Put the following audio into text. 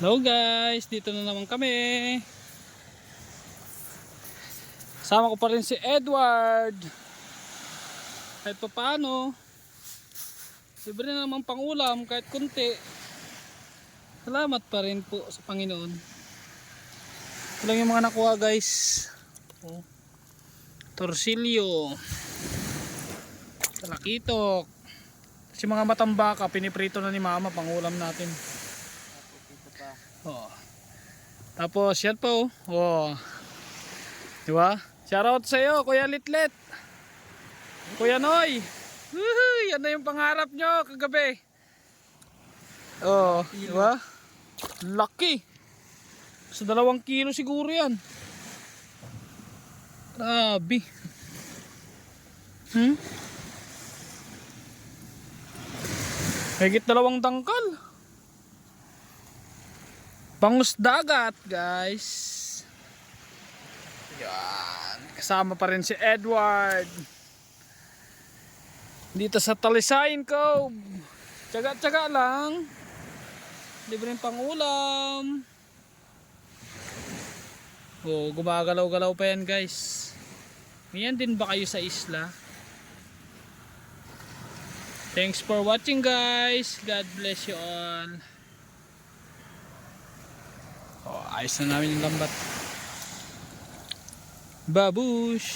Hello guys, dito na naman kami. Kasama ko pa rin si Edward. Kahit pa paano, libre na naman pang ulam kahit kunti. Salamat pa rin po sa Panginoon. Ito lang yung mga nakuha guys. Torsilyo, talakitok. Kasi mga matambaka piniprito na ni mama pang ulam natin. Oh. Tapos yan po. Oh. Diba? Shoutout sa iyo, Kuya Litlet. Kuya Noy. Woohoo! Yan na yung pangarap nyo kagabi. Oh, diba? Lucky. Sa 2 kilo siguro yan. Grabe. Higit 2 dangkal. Bangus dagat guys. Yan. Kasama pa rin si Edward dito sa Talisayin Cove. Tsaga-tsaga lang. Libreng pang ulam. Oh, gumagalaw-galaw pa yan guys. Ngayon din ba kayo sa isla? Thanks for watching guys. God bless you all. Oh, ayos na namin yung lambat. Babush.